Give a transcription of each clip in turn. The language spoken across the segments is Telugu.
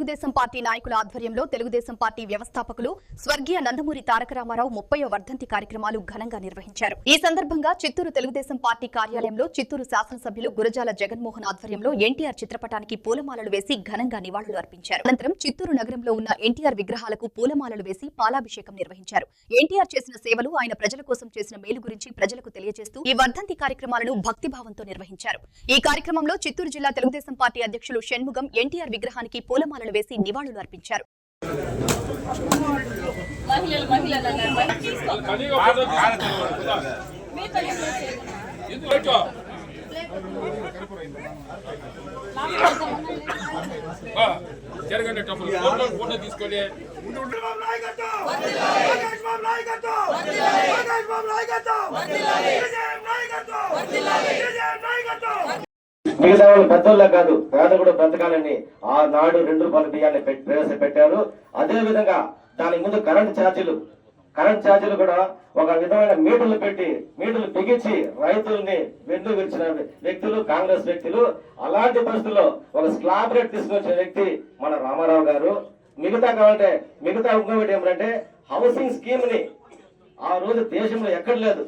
తెలుగుదేశం పార్టీ నాయకుల ఆధ్వర్యంలో తెలుగుదేశం పార్టీ వ్యవస్థాపకులు స్వర్గీయ నందమూరి తారక రామారావు 30వ వర్ధంతి కార్యక్రమాలు ఘనంగా నిర్వహించారు. ఈ సందర్భంగా చిత్తూరు తెలుగుదేశం పార్టీ కార్యాలయంలో చిత్తూరు శాసనసభ్యులు గురజాల జగన్మోహన్ ఆధ్వర్యంలో ఎన్టీఆర్ చిత్రపటానికి పూలమాలలు వేసి ఘనంగా నివాళులు అర్పించారు. అనంతరం చిత్తూరు నగరంలో ఉన్న ఎన్టీఆర్ విగ్రహాలకు పూలమాలలు వేసి పాలాభిషేకం నిర్వహించారు. ఎన్టీఆర్ చేసిన సేవలు, ఆయన ప్రజల కోసం చేసిన మేలు గురించి ప్రజలకు తెలియజేస్తూ ఈ వర్ధంతి కార్యక్రమాలను భక్తిభావంతో నిర్వహించారు. ఈ కార్యక్రమంలో చిత్తూరు జిల్లా తెలుగుదేశం పార్టీ అధ్యక్షులు షణ్ముగం ఎన్టీఆర్ విగ్రహానికి పూలమాలలు వేసి నివాళులు అర్పించారు. మిగతా వాళ్ళు పెద్దోళ్ళ కాదు, పేద కూడా బ్రతకాలని ఆనాడు 2 రూపాయల బియ్యాన్ని ప్రవేశపెట్టారు. అదే విధంగా దానికి ముందు కరెంట్ ఛార్జీలు కూడా ఒక విధమైన మీటర్లు బిగించి రైతుల్ని వెన్ను విరిచిన వ్యక్తులు కాంగ్రెస్ వ్యక్తులు. అలాంటి పరిస్థితుల్లో ఒక స్లాబ్ రేట్ తీసుకొచ్చిన వ్యక్తి మన రామారావు గారు. మిగతా ఇంకొకటి ఏమంటే హౌసింగ్ స్కీమ్ ని ఆ రోజు దేశంలో ఎక్కడ లేదు.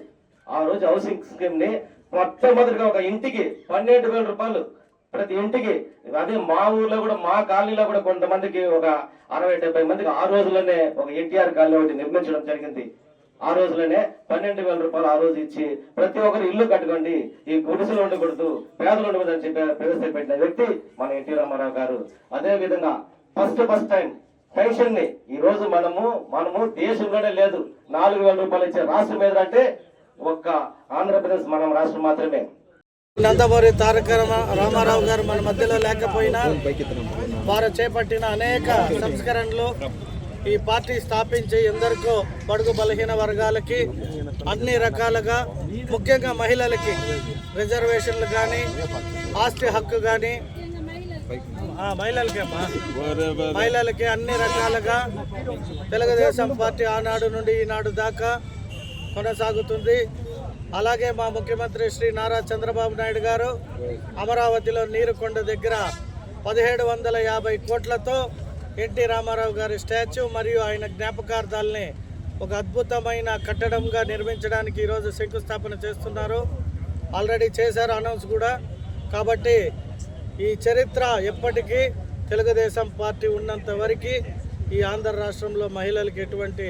ఆ రోజు హౌసింగ్ స్కీమ్ ని మొట్టమొదటిగా ఒక ఇంటికి 12,000 రూపాయలు ప్రతి ఇంటికి. అదే మా ఊర్లో కూడా, మా కాలనీలో కూడా కొంతమందికి ఒక 60-70 మందికి ఆ రోజులోనే ఒక ఎన్టీఆర్ కాలనీ ఒకటి నిర్మించడం జరిగింది. ఆ రోజులోనే 12,000 రూపాయలు ఆ రోజు ఇచ్చి ప్రతి ఒక్కరు ఇల్లు కట్టుకోండి, ఈ గుడిసెలు ఉండకూడదు, పేదలు ఉండకూడదు అని చెప్పి ప్రవేశపెట్టిన వ్యక్తి మన ఎన్టీ రామారావు గారు. అదే విధంగా ఫస్ట్ టైం పెన్షన్ ని ఈ రోజు మనము దేశంలోనే లేదు 4,000 రూపాయలు ఇచ్చే రాష్ట్రం ఏదంటే ఒక్క ఆంధ్రప్రదేశ్ మనం రాష్ట్రం మాత్రమే. నందమూరి తారక రామారావు గారు మన మధ్యలో లేకపోయినా వారు చేపట్టిన అనేక సంస్కరణలు, ఈ పార్టీ స్థాపించి ఎందరికో బడుగు బలహీన వర్గాలకి అన్ని రకాలుగా, ముఖ్యంగా మహిళలకి రిజర్వేషన్లు కానీ, ఆస్తి హక్కు కానీ, మహిళలకి అన్ని రకాలుగా తెలుగుదేశం పార్టీ ఆనాడు నుండి ఈనాడు దాకా కొనసాగుతుంది. అలాగే మా ముఖ్యమంత్రి శ్రీ నారా చంద్రబాబు నాయుడు గారు అమరావతిలో నీరుకొండ దగ్గర 1750 కోట్లతో ఎన్టీ రామారావు గారి స్టాచ్యూ మరియు ఆయన జ్ఞాపకార్థాలని ఒక అద్భుతమైన కట్టడంగా నిర్మించడానికి ఈరోజు శంకుస్థాపన చేస్తున్నారు. ఆల్రెడీ చేశారు అనౌన్స్ కూడా. కాబట్టి ఈ చరిత్ర ఎప్పటికీ తెలుగుదేశం పార్టీ ఉన్నంత వరకు ఈ ఆంధ్ర రాష్ట్రంలో మహిళలకు ఎటువంటి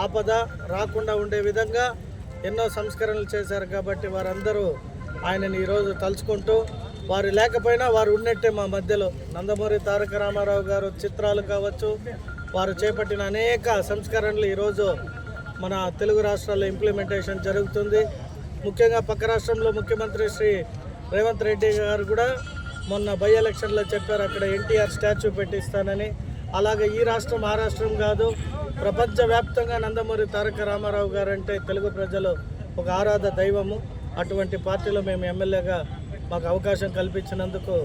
ఆపద రాకుండా ఉండే విధంగా ఎన్నో సంస్కరణలు చేశారు. కాబట్టి వారందరూ ఆయనని ఈరోజు తలుచుకుంటూ, వారు లేకపోయినా వారు ఉన్నట్టే మా మధ్యలో. నందమూరి తారక రామారావు గారు చిత్రాలు కావచ్చు, వారు చేపట్టిన అనేక సంస్కరణలు ఈరోజు మన తెలుగు రాష్ట్రాల్లో ఇంప్లిమెంటేషన్ జరుగుతుంది. ముఖ్యంగా పక్క రాష్ట్రంలో ముఖ్యమంత్రి శ్రీ రేవంత్ రెడ్డి గారు కూడా మొన్న బై ఎలక్షన్లో చెప్పారు, అక్కడ ఎన్టీఆర్ స్టాచ్యూ పెట్టిస్తానని. అలాగే ఈ రాష్ట్రం ఆ రాష్ట్రం కాదు, ప్రపంచవ్యాప్తంగా నందమూరి తారక రామారావు గారు అంటే తెలుగు ప్రజలు ఒక ఆరాధ దైవము. అటువంటి పార్టీలో మేము ఎమ్మెల్యేగా మాకు అవకాశం కల్పించినందుకు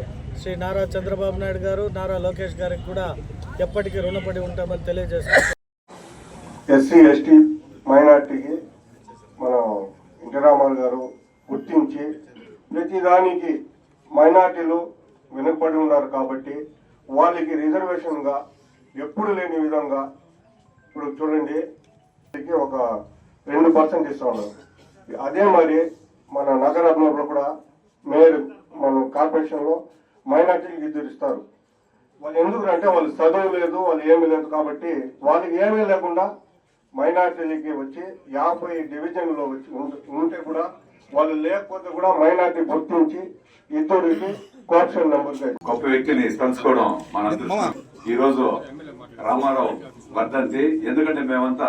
శ్రీ నారా చంద్రబాబు నాయుడు గారు, నారా లోకేష్ గారికి కూడా ఎప్పటికీ రుణపడి ఉంటామని తెలియజేస్తున్నాం. ఎస్సీ ఎస్టీ మైనార్టీకి మన ఎన్టీ రామారావు గారు గుర్తించి ప్రతిదానికి మైనార్టీలు వెనుకబడి ఉన్నారు కాబట్టి వాళ్ళకి రిజర్వేషన్గా ఎప్పుడు లేని విధంగా ఇప్పుడు చూడండి ఒక 2% ఇస్తూ ఉన్నారు. అదే మరి మన నగరంలో కూడా మేయర్ మన కార్పొరేషన్లో మైనార్టీలకు 2 ఇస్తారు. వాళ్ళు ఎందుకంటే వాళ్ళు చదువు లేదు, వాళ్ళు ఏమీ లేదు కాబట్టి వాళ్ళకి ఏమీ లేకుండా మైనార్టీలకి వచ్చి 50 డివిజన్లో వచ్చి ఉంటే కూడా వాళ్ళు లేకపోతే కూడా మైనార్టీ గుర్తించి 2 కోఆప్షన్ నెంబర్ గొప్ప వ్యక్తిని స్మరించుకోవడం మన ఈ రోజు రామారావు వర్ధంతి. ఎందుకంటే మేమంతా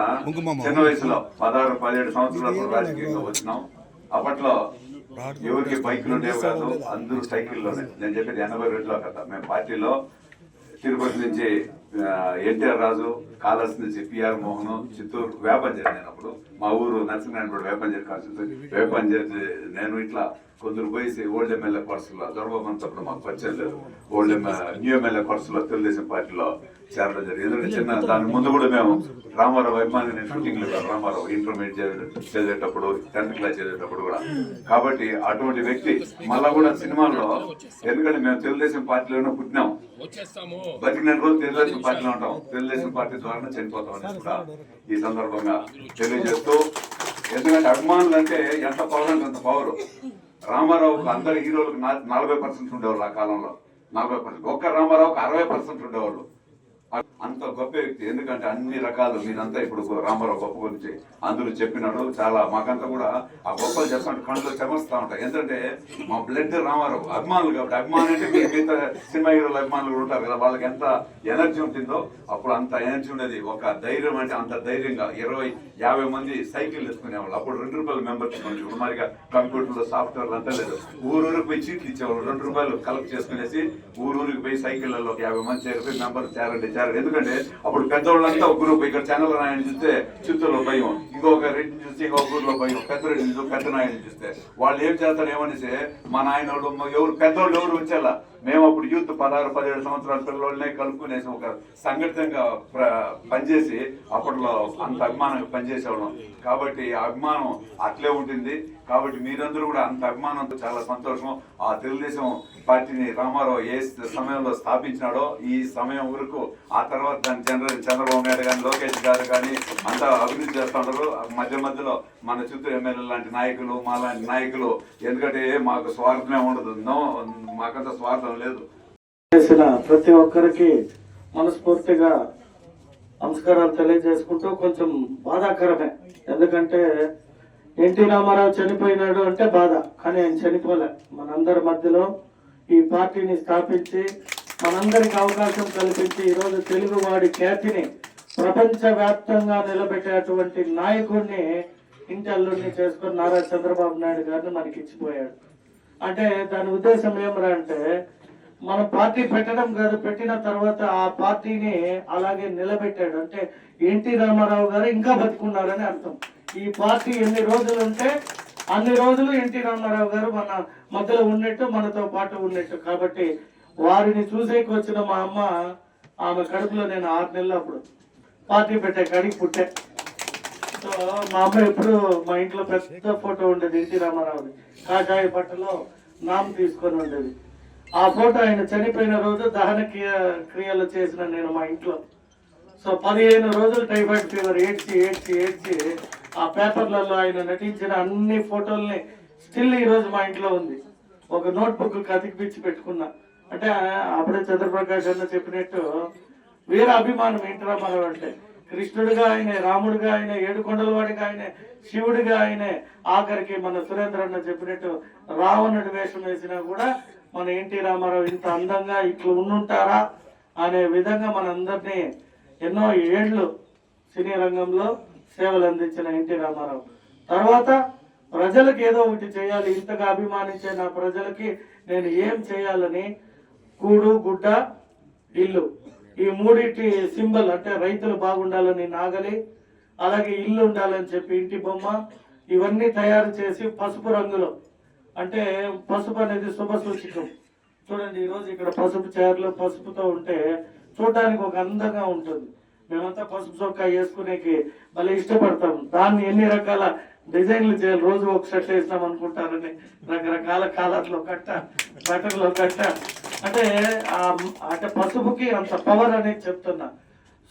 చిన్న వయసులో 16-17 సంవత్సరాల రాజకీయంగా వచ్చినాం. అప్పట్లో ఎవరికి బైకులు ఉండేవి కాదు, అందరూ సైకిల్లోనే. నేను చెప్పేది 82లో కదా. మేము పార్టీలో తిరుపతి నుంచి ఎన్టీఆర్ రాజు, కాలర్స్ నుంచి పిఆర్ మోహన్, చిత్తూరు వేపంజరి. నేను అప్పుడు మా ఊరు నరసింహనారాయణ వేపంజరి కాన్స్టిట్యూన్సీ, వేపంజరి నేను ఇట్లా కొందరు పోయి ఓల్డ్ ఎమ్మెల్యే కోర్సులో దొరబాబు మాకు పరిచయం లేదు, న్యూ ఎమ్మెల్యే కోర్సులో తెలుగుదేశం పార్టీలో చేరడం జరిగింది. ఎందుకంటే చిన్న దాని ముందు కూడా మేము రామారావు అభిమాని, నేను షూటింగ్లో రామారావు ఇంటర్మీడియట్ చదివేటప్పుడు, 10th క్లాస్ చదివేటప్పుడు కూడా. కాబట్టి అటువంటి వ్యక్తి మళ్ళా కూడా సినిమాల్లో, ఎందుకంటే మేము తెలుగుదేశం పార్టీలోనే పుట్టినాం. బతికిన రోజు తెలుగుదేశం పార్టీలో ఉంటాం, తెలుగుదేశం పార్టీ ద్వారా చనిపోతాం అనేది కూడా ఈ సందర్భంగా తెలియజేస్తూ, ఎందుకంటే అభిమానులు అంటే ఎంత పవర్ అంటే అంత పవర్. రామారావుకు అందరు హీరోలకు 40% ఉండేవాళ్ళు ఆ కాలంలో, 40%. ఒక్క రామారావుకు 60% ఉండేవాళ్ళు. అంత గొప్ప వ్యక్తి. ఎందుకంటే అన్ని రకాలు మీరంతా ఇప్పుడు రామారావు గొప్ప గురించి అందరూ చెప్పినాడు. చాలా మాకంతా కూడా ఆ గొప్పలు చెప్తుంటే కళ్ళు చెమరుస్తూ ఉంటాయి. ఎందుకంటే మా బ్లడ్ రామారావు అభిమానులు కాబట్టి. అభిమానులు అంటే మిగతా సినిమా హీరోల అభిమానులు ఉంటారు కదా, వాళ్ళకి ఎంత ఎనర్జీ ఉంటుందో అప్పుడు అంత ఎనర్జీ ఉండేది. ఒక ధైర్యం అంటే అంత ధైర్యంగా 20-50 మంది సైకిల్ వేసుకునేవాళ్ళు. అప్పుడు ₹2 మెంబర్షిప్ ఉంది. ఇప్పుడు మరిగా కంప్యూటర్లు సాఫ్ట్వేర్లు అంతా లేదు. ఊరూరికి పోయి చీట్లు ఇచ్చేవాళ్ళు. ₹2 కలెక్ట్ చేసుకునేసి ఊరూరికి పోయి సైకిళ్లలో 50 మంది చేరిపోయి మెంబర్ చేరండి. ఎందుకంటే అప్పుడు పెద్దవాళ్ళంతా ఒక గ్రూప్. ఇక్కడ చంద్రనారాయణ చూస్తే చిత్తూరులో భయం, ఇంకొక రెడ్డి చూస్తే ఇంకొక ఊర్లో భయం, పెద్ద రెడ్డి చూస్తే పెద్ద నాయన చూస్తే వాళ్ళు ఏం చేస్తారు ఏమనేసి మా నాయన ఎవరు పెద్దవాళ్ళు ఎవరు వచ్చేలా మేము అప్పుడు యూత్ 16-17 సంవత్సరాల పిల్లల్నే కలుపుకునేసి ఒక సంఘటితంగా పనిచేసి అప్పట్లో అంత అభిమానంగా పనిచేసేవాళ్ళం. కాబట్టి ఆ అభిమానం అట్లే ఉంటుంది. కాబట్టి మీరందరూ కూడా అంత అభిమానంతో చాలా సంతోషం. ఆ తెలుగుదేశం పార్టీని రామారావు ఏ సమయంలో స్థాపించినాడో ఈ సమయం వరకు, ఆ తర్వాత దాని చంద్రబాబు నాయుడు కానీ లోకేష్ గారు కానీ అంతా అభివృద్ధి చేస్తూ ఉంటారు. మధ్యలో మన చిత్తూరు ఎమ్మెల్యే లాంటి నాయకులు, మా లాంటి నాయకులు, ఎందుకంటే మాకు స్వార్థమే ఉండదు, మాకంత స్వార్థం లేదు. చేసిన ప్రతి ఒక్కరికి మనస్ఫూర్తిగా నమస్కారాలు తెలియజేసుకుంటూ, కొంచెం బాధాకరమే. ఎందుకంటే ఎన్టీ రామారావు చనిపోయినాడు అంటే బాధ, కానీ ఆయన చనిపోలే. మనందరి మధ్యలో ఈ పార్టీని స్థాపించి మనందరికి అవకాశం కల్పించి ఈరోజు తెలుగువాడి ఖ్యాతిని ప్రపంచవ్యాప్తంగా నిలబెట్టేటువంటి నాయకుడిని ఇంటి అల్లుడిని చేసుకుని నారా చంద్రబాబు నాయుడు గారిని మనకి ఇచ్చిపోయాడు. అంటే దాని ఉద్దేశం ఏమరా అంటే, మన పార్టీ పెట్టడం కాదు, పెట్టిన తర్వాత ఆ పార్టీని అలాగే నిలబెట్టాడు. అంటే ఎన్టీ రామారావు గారు ఇంకా బతికున్నారని అర్థం. ఈ పార్టీ ఎన్ని రోజులు ఉంటే అన్ని రోజులు ఎన్టీ రామారావు గారు మన మధ్యలో ఉన్నట్టు, మనతో పాటు ఉన్నట్టు. కాబట్టి వారిని చూసేకి వచ్చిన మా అమ్మ, ఆమె కడుపులో నేను 6 నెలలు అప్పుడు పార్టీ పెట్టే కాడికి పుట్టే. సో మా అమ్మ ఎప్పుడు మా ఇంట్లో పెద్ద ఫోటో ఉండేది ఎన్టీ రామారావుది, కాషాయ పట్టలో నామ తీసుకొని ఉండేది. ఆ ఫోటో ఆయన చనిపోయిన రోజు దహన క్రియలు చేసిన నేను మా ఇంట్లో. సో 15 రోజులు టైఫాయిడ్ ఫీవర్ ఏడ్చి ఆ పేపర్లలో ఆయన నటించిన అన్ని ఫోటోల్ని స్టిల్ ఈ రోజు మా ఇంట్లో ఉంది. ఒక నోట్బుక్ కతికిపిచ్చి పెట్టుకున్నా. అంటే అప్పుడే చంద్రప్రకాష్ అన్న చెప్పినట్టు వీర అభిమానం ఎన్టీ రామారావు అంటే. కృష్ణుడిగా ఆయనే, రాముడిగా ఆయనే, ఏడుకొండలవాడిగా ఆయనే, శివుడిగా ఆయనే, ఆఖరికి మన సురేంద్ర అన్న చెప్పినట్టు రావణుడి వేషం వేసినా కూడా మన ఎన్టీ రామారావు ఇంత అందంగా ఇట్లా ఉండుంటారా అనే విధంగా మనందరినీ ఎన్నో ఏళ్ళు సినీ రంగంలో సేవలు అందించిన ఎన్టీ రామారావు తర్వాత ప్రజలకు ఏదో ఒకటి చేయాలి, ఇంతగా అభిమానించే నా ప్రజలకి నేను ఏం చేయాలని కూడు, గుడ్డ, ఇల్లు, ఈ మూడింటి సింబల్ అంటే రైతులు బాగుండాలని నాగలి, అలాగే ఇల్లు ఉండాలని చెప్పి ఇంటి బొమ్మ, ఇవన్నీ తయారు చేసి పసుపు రంగులో, అంటే పసుపు అనేది శుభ సూచకం. చూడండి ఈరోజు ఇక్కడ పసుపు చీరలు పసుపుతో ఉంటే చూడడానికి ఒక అందంగా ఉంటుంది. మేమంతా పసుపు చొక్కా వేసుకునేకి భలే ఇష్టపడతాం. దాన్ని ఎన్ని రకాల డిజైన్లు చేయాలి, రోజు ఒక షర్ట్ వేసినాం అనుకుంటారని రకరకాల కాలర్లో కట్ట, బట్టర్లో కట్ట, అంటే అంటే పసుపుకి అంత పవర్ అనేది చెప్తున్నా.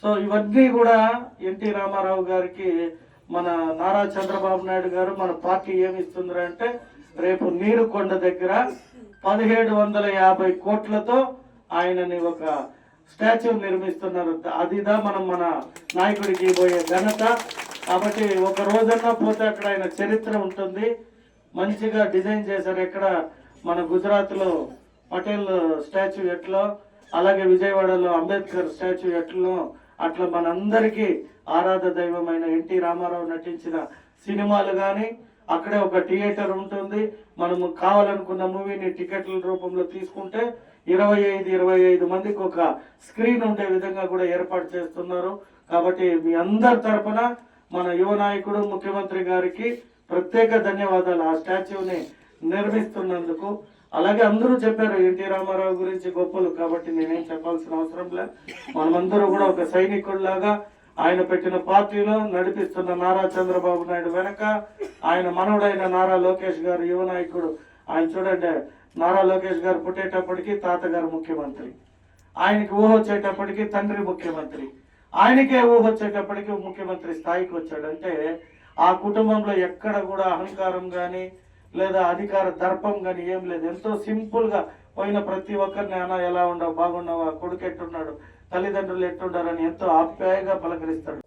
సో ఇవన్నీ కూడా ఎన్టీ రామారావు గారికి మన నారా చంద్రబాబు నాయుడు గారు మన పార్టీ ఏమి ఇస్తుంది అంటే, రేపు నీరుకొండ దగ్గర 1750 కోట్లతో ఆయనని ఒక స్టాచ్యూ నిర్మిస్తున్నారు. అదిదా మనం మన నాయకుడికి పోయే ఘనత. కాబట్టి ఒక రోజన్నా పోతే అక్కడ ఆయన చరిత్ర ఉంటుంది. మంచిగా డిజైన్ చేశారు. ఎక్కడ మన గుజరాత్లో పటేల్ స్టాచ్యూ ఎట్లో, అలాగే విజయవాడలో అంబేద్కర్ స్టాచ్యూ ఎట్లో, అట్లా మనందరికీ ఆరాధ దైవమైన ఎన్టీ రామారావు నటించిన సినిమాలు కానీ అక్కడే ఒక థియేటర్ ఉంటుంది. మనము కావాలనుకున్న మూవీని టికెట్ల రూపంలో తీసుకుంటే 25 మందికి ఒక స్క్రీన్ ఉండే విధంగా కూడా ఏర్పాటు చేస్తున్నారు. కాబట్టి మీ అందరి తరఫున మన యువ నాయకుడు ముఖ్యమంత్రి గారికి ప్రత్యేక ధన్యవాదాలు ఆ స్టాచ్యూని నిర్మిస్తున్నందుకు. అలాగే అందరూ చెప్పారు ఎన్టీ రామారావు గురించి గొప్పలు, కాబట్టి నేనేం చెప్పాల్సిన అవసరం లేదు. మనమందరూ కూడా ఒక సైనికుడిలాగా ఆయన పెట్టిన పార్టీలో నడిపిస్తున్న నారా చంద్రబాబు నాయుడు వెనక ఆయన మనవడైన నారా లోకేష్ గారు యువ నాయకుడు. ఆయన చూడండి, నారా లోకేష్ గారు పుట్టేటప్పటికి తాతగారు ముఖ్యమంత్రి, ఆయనకి ఊహ వచ్చేటప్పటికి తండ్రి ముఖ్యమంత్రి, ఆయనకే ఊహ వచ్చేటప్పటికి ముఖ్యమంత్రి స్థాయికి వచ్చాడంటే ఆ కుటుంబంలో ఎక్కడ కూడా అహంకారం కానీ లేదా అధికార దర్పం కానీ ఏం లేదు. ఎంతో సింపుల్ గా పోయిన ప్రతి ఒక్కరిని అన్న ఎలా ఉండవు, బాగున్నావా, కొడుకు ఎట్టున్నాడు, తల్లిదండ్రులు ఎట్టుండారని ఎంతో ఆప్యాయంగా పలకరిస్తాడు.